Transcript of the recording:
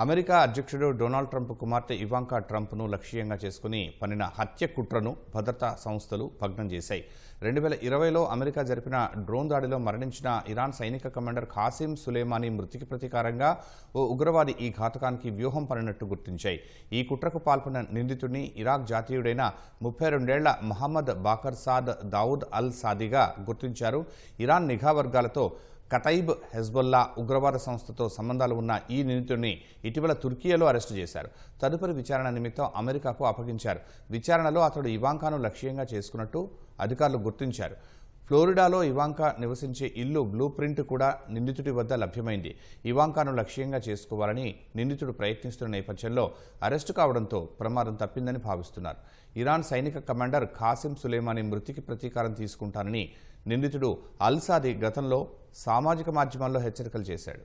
America అధ్యక్షుడు Donald Trump కుమార్తె Ivanka ట్రంప్ను లక్ష్యంగా చేసుకుని పన్నిన హత్య కుట్రను భద్రతా సంస్థలు భగ్నం చేశాయి. 2020లో అమెరికా జరిపిన డ్రోన్ దాడిలో మరణించిన ఇరాన్ సైనిక కమాండర్ ఖాసిం సులేమానీ మృతికి ప్రతీకారంగా ఓ ఉగ్రవాది ఈ ఘాతకానికి వ్యూహం పన్నినట్టు గుర్తించాయి. ఈ కుట్రకు పాల్పడిన నిందితుడిని ఇరాక్ జాతీయుడైన 32 ఏళ్ల మహమ్మద్ బాకర్ సాద్ దావుద్ అల్ సాదీగా గుర్తించారు. ఇరాన్ నిఘా వర్గాలతో కతైబ్ హెజ్బొల్లా ఉగ్రవాద సంస్థతో సంబంధాలు ఉన్న ఈ నిందితుడిని ఇటీవల తుర్కియాలో అరెస్టు చేశారు. తదుపరి విచారణ నిమిత్తం అమెరికాకు అప్పగించారు. విచారణలో అతడు ఇవాంకాను లక్ష్యంగా చేసుకున్నట్టు అధికారులు గుర్తించారు. ఫ్లోరిడాలో ఇవాంకా నివసించే ఇల్లు బ్లూ ప్రింట్ కూడా నిందితుడి వద్ద లభ్యమైంది. ఇవాంకాను లక్ష్యంగా చేసుకోవాలని నిందితుడు ప్రయత్నిస్తున్న నేపథ్యంలో అరెస్టు కావడంతో ప్రమాదం తప్పిందని భావిస్తున్నారు. ఇరాన్ సైనిక కమాండర్ ఖాసిం సులేమానీ మృతికి ప్రతీకారం తీసుకుంటానని నిందితుడు అల్ సాదీ గతంలో సామాజిక మాధ్యమాల్లో హెచ్చరికలు చేశాడు.